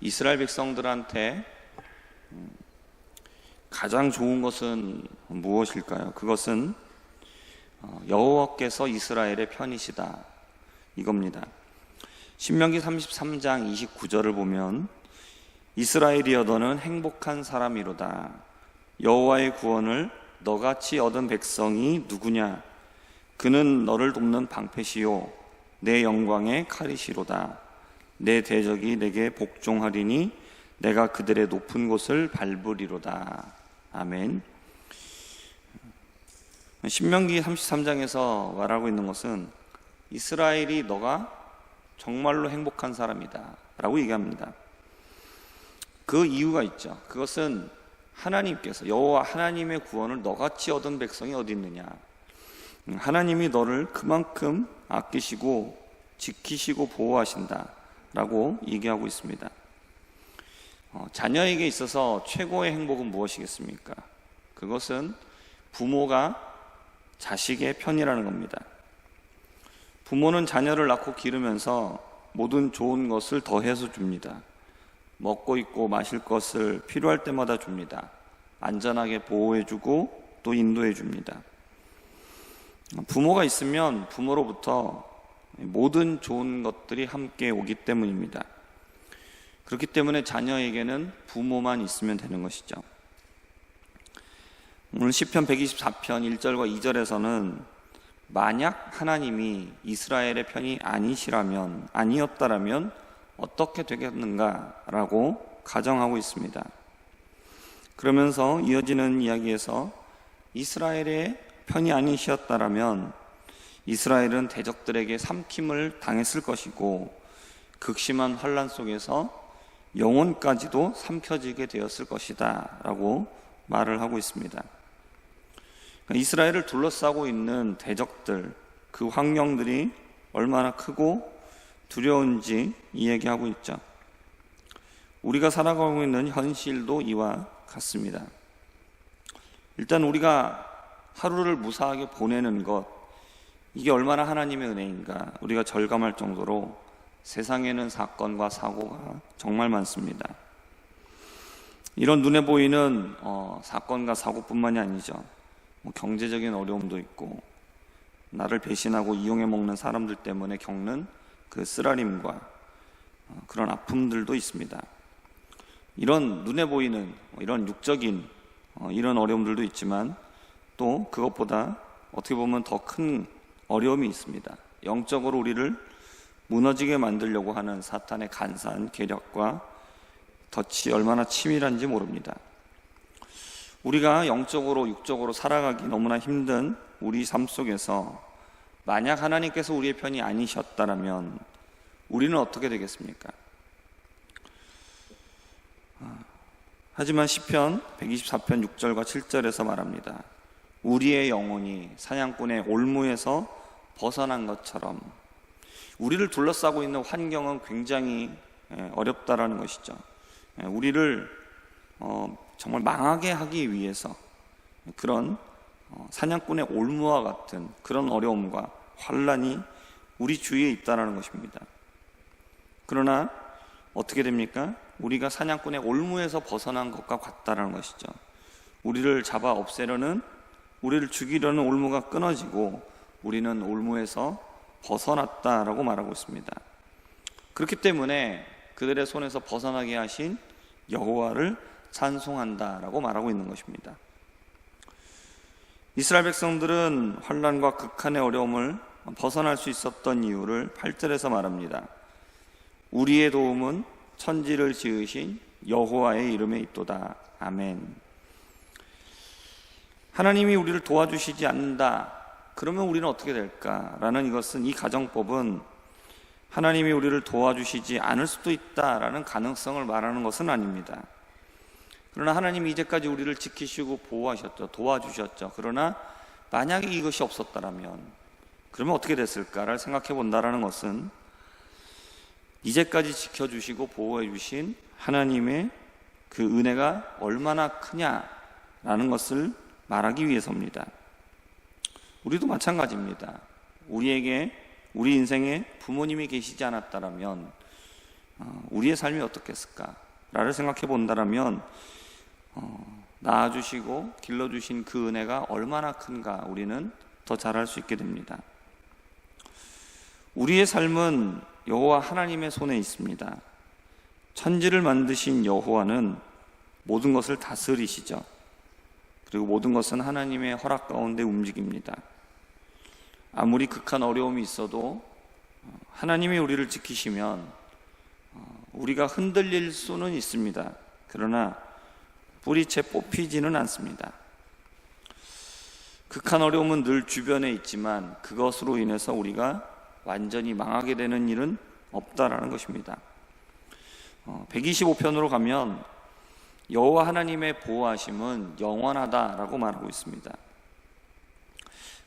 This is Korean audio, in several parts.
이스라엘 백성들한테 가장 좋은 것은 무엇일까요? 그것은 여호와께서 이스라엘의 편이시다, 이겁니다. 신명기 33장 29절을 보면 이스라엘이여 너는 행복한 사람이로다. 여호와의 구원을 너같이 얻은 백성이 누구냐? 그는 너를 돕는 방패시요 내 영광의 칼이시로다. 내 대적이 내게 복종하리니 내가 그들의 높은 곳을 밟으리로다. 아멘. 신명기 33장에서 말하고 있는 것은 이스라엘이 너가 정말로 행복한 사람이다 라고 얘기합니다. 그 이유가 있죠. 그것은 하나님께서, 여호와 하나님의 구원을 너같이 얻은 백성이 어디 있느냐? 하나님이 너를 그만큼 아끼시고 지키시고 보호하신다 라고 얘기하고 있습니다. 자녀에게 있어서 최고의 행복은 무엇이겠습니까? 그것은 부모가 자식의 편이라는 겁니다. 부모는 자녀를 낳고 기르면서 모든 좋은 것을 더해서 줍니다. 먹고 입고 마실 것을 필요할 때마다 줍니다. 안전하게 보호해주고 또 인도해줍니다. 부모가 있으면 부모로부터 모든 좋은 것들이 함께 오기 때문입니다. 그렇기 때문에 자녀에게는 부모만 있으면 되는 것이죠. 오늘 시편 124편 1절과 2절에서는 만약 하나님이 이스라엘의 편이 아니었다라면 어떻게 되겠는가라고 가정하고 있습니다. 그러면서 이어지는 이야기에서 이스라엘의 편이 아니셨다라면 이스라엘은 대적들에게 삼킴을 당했을 것이고 극심한 환난 속에서 영혼까지도 삼켜지게 되었을 것이다 라고 말을 하고 있습니다. 이스라엘을 둘러싸고 있는 대적들, 그 환경들이 얼마나 크고 두려운지 이야기하고 있죠. 우리가 살아가고 있는 현실도 이와 같습니다. 일단 우리가 하루를 무사하게 보내는 것, 이게 얼마나 하나님의 은혜인가 우리가 절감할 정도로 세상에는 사건과 사고가 정말 많습니다. 이런 눈에 보이는 사건과 사고뿐만이 아니죠. 경제적인 어려움도 있고 나를 배신하고 이용해 먹는 사람들 때문에 겪는 그 쓰라림과 그런 아픔들도 있습니다. 이런 눈에 보이는 이런 육적인 이런 어려움들도 있지만 또 그것보다 어떻게 보면 더 큰 어려움이 있습니다. 영적으로 우리를 무너지게 만들려고 하는 사탄의 간사한 계략과 덫이 얼마나 치밀한지 모릅니다. 우리가 영적으로 육적으로 살아가기 너무나 힘든 우리 삶 속에서 만약 하나님께서 우리의 편이 아니셨다면 우리는 어떻게 되겠습니까? 하지만 시편 124편 6절과 7절에서 말합니다. 우리의 영혼이 사냥꾼의 올무에서 벗어난 것처럼, 우리를 둘러싸고 있는 환경은 굉장히 어렵다라는 것이죠. 우리를 정말 망하게 하기 위해서 그런 사냥꾼의 올무와 같은 그런 어려움과 환란이 우리 주위에 있다는 것입니다. 그러나 어떻게 됩니까? 우리가 사냥꾼의 올무에서 벗어난 것과 같다는 것이죠. 우리를 잡아 없애려는, 우리를 죽이려는 올무가 끊어지고 우리는 올무에서 벗어났다라고 말하고 있습니다. 그렇기 때문에 그들의 손에서 벗어나게 하신 여호와를 찬송한다라고 말하고 있는 것입니다. 이스라엘 백성들은 환난과 극한의 어려움을 벗어날 수 있었던 이유를 8절에서 말합니다. 우리의 도움은 천지를 지으신 여호와의 이름에 있도다. 아멘. 하나님이 우리를 도와주시지 않는다, 그러면 우리는 어떻게 될까라는 이 가정법은 하나님이 우리를 도와주시지 않을 수도 있다라는 가능성을 말하는 것은 아닙니다. 그러나 하나님이 이제까지 우리를 지키시고 보호하셨죠. 도와주셨죠. 그러나 만약에 이것이 없었다면 그러면 어떻게 됐을까를 생각해 본다라는 것은 이제까지 지켜주시고 보호해 주신 하나님의 그 은혜가 얼마나 크냐라는 것을 말하기 위해서입니다. 우리도 마찬가지입니다. 우리 인생에 부모님이 계시지 않았다면 우리의 삶이 어떻겠을까를 생각해 본다면 낳아주시고 길러주신 그 은혜가 얼마나 큰가 우리는 더 잘 알 수 있게 됩니다. 우리의 삶은 여호와 하나님의 손에 있습니다. 천지를 만드신 여호와는 모든 것을 다스리시죠. 그리고 모든 것은 하나님의 허락 가운데 움직입니다. 아무리 극한 어려움이 있어도 하나님이 우리를 지키시면 우리가 흔들릴 수는 있습니다. 그러나 뿌리채 뽑히지는 않습니다. 극한 어려움은 늘 주변에 있지만 그것으로 인해서 우리가 완전히 망하게 되는 일은 없다라는 것입니다. 125편으로 가면 여호와 하나님의 보호하심은 영원하다라고 말하고 있습니다.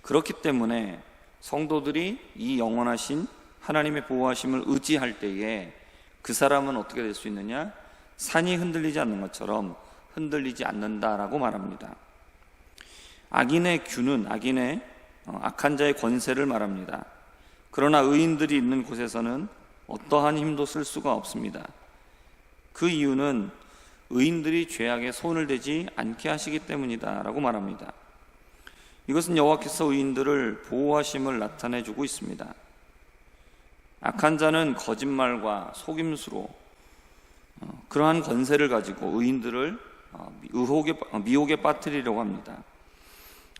그렇기 때문에 성도들이 이 영원하신 하나님의 보호하심을 의지할 때에 그 사람은 어떻게 될 수 있느냐? 산이 흔들리지 않는 것처럼 흔들리지 않는다라고 말합니다. 악인의 균은 악한 자의 권세를 말합니다. 그러나 의인들이 있는 곳에서는 어떠한 힘도 쓸 수가 없습니다. 그 이유는 의인들이 죄악에 손을 대지 않게 하시기 때문이다 라고 말합니다. 이것은 여호와께서 의인들을 보호하심을 나타내주고 있습니다. 악한 자는 거짓말과 속임수로 그러한 권세를 가지고 의인들을 미혹에 빠뜨리려고 합니다.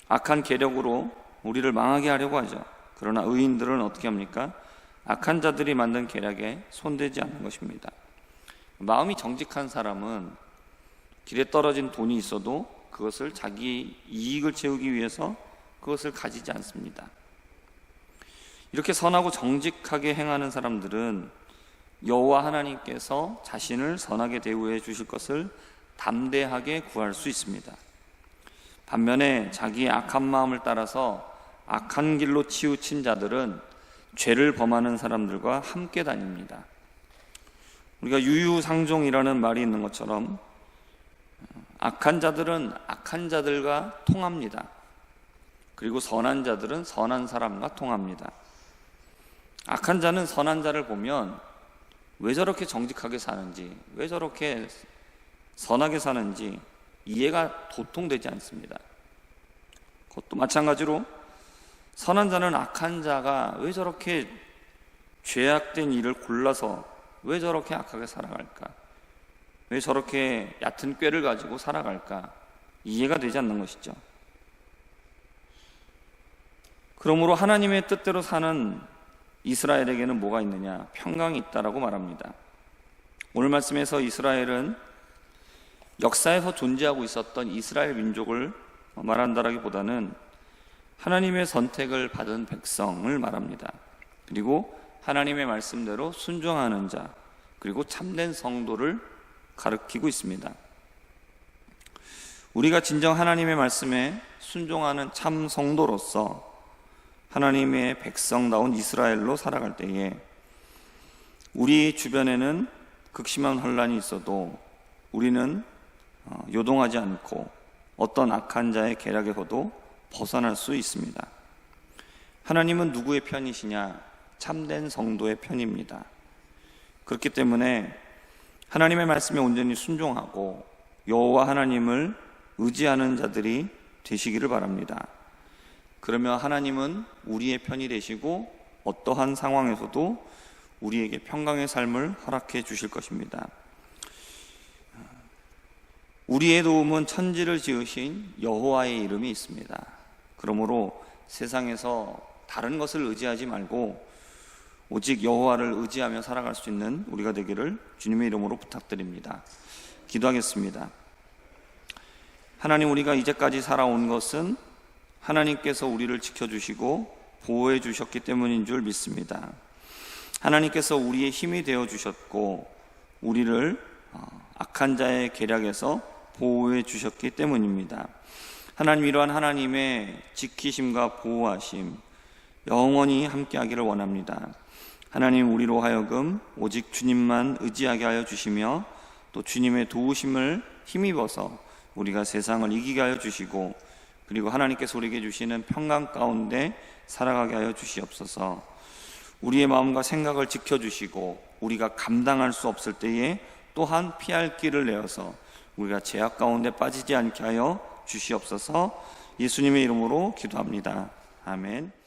악한 계략으로 우리를 망하게 하려고 하죠. 그러나 의인들은 어떻게 합니까? 악한 자들이 만든 계략에 손대지 않는 것입니다. 마음이 정직한 사람은 길에 떨어진 돈이 있어도 그것을 자기 이익을 채우기 위해서 그것을 가지지 않습니다. 이렇게 선하고 정직하게 행하는 사람들은 여호와 하나님께서 자신을 선하게 대우해 주실 것을 담대하게 구할 수 있습니다. 반면에 자기의 악한 마음을 따라서 악한 길로 치우친 자들은 죄를 범하는 사람들과 함께 다닙니다. 우리가 유유상종이라는 말이 있는 것처럼 악한 자들은 악한 자들과 통합니다. 그리고 선한 자들은 선한 사람과 통합니다. 악한 자는 선한 자를 보면 왜 저렇게 정직하게 사는지, 왜 저렇게 선하게 사는지 이해가 도통되지 않습니다. 그것도 마찬가지로 선한 자는 악한 자가 왜 저렇게 죄악된 일을 골라서 왜 저렇게 악하게 살아갈까? 왜 저렇게 얕은 꾀를 가지고 살아갈까? 이해가 되지 않는 것이죠. 그러므로 하나님의 뜻대로 사는 이스라엘에게는 뭐가 있느냐? 평강이 있다라고 말합니다. 오늘 말씀에서 이스라엘은 역사에서 존재하고 있었던 이스라엘 민족을 말한다라기보다는 하나님의 선택을 받은 백성을 말합니다. 그리고 하나님의 말씀대로 순종하는 자, 그리고 참된 성도를 가리키고 있습니다. 우리가 진정 하나님의 말씀에 순종하는 참 성도로서 하나님의 백성다운 이스라엘로 살아갈 때에 우리 주변에는 극심한 혼란이 있어도 우리는 요동하지 않고 어떤 악한 자의 계략에서도 벗어날 수 있습니다. 하나님은 누구의 편이시냐? 참된 성도의 편입니다. 그렇기 때문에 하나님의 말씀에 온전히 순종하고 여호와 하나님을 의지하는 자들이 되시기를 바랍니다. 그러면 하나님은 우리의 편이 되시고 어떠한 상황에서도 우리에게 평강의 삶을 허락해 주실 것입니다. 우리의 도움은 천지를 지으신 여호와의 이름이 있습니다. 그러므로 세상에서 다른 것을 의지하지 말고 오직 여호와를 의지하며 살아갈 수 있는 우리가 되기를 주님의 이름으로 부탁드립니다. 기도하겠습니다. 하나님, 우리가 이제까지 살아온 것은 하나님께서 우리를 지켜주시고 보호해 주셨기 때문인 줄 믿습니다. 하나님께서 우리의 힘이 되어 주셨고 우리를 악한 자의 계략에서 보호해 주셨기 때문입니다. 하나님, 이러한 하나님의 지키심과 보호하심 영원히 함께하기를 원합니다. 하나님, 우리로 하여금 오직 주님만 의지하게 하여 주시며 또 주님의 도우심을 힘입어서 우리가 세상을 이기게 하여 주시고 그리고 하나님께서 우리에게 주시는 평강 가운데 살아가게 하여 주시옵소서. 우리의 마음과 생각을 지켜주시고 우리가 감당할 수 없을 때에 또한 피할 길을 내어서 우리가 죄악 가운데 빠지지 않게 하여 주시옵소서. 예수님의 이름으로 기도합니다. 아멘.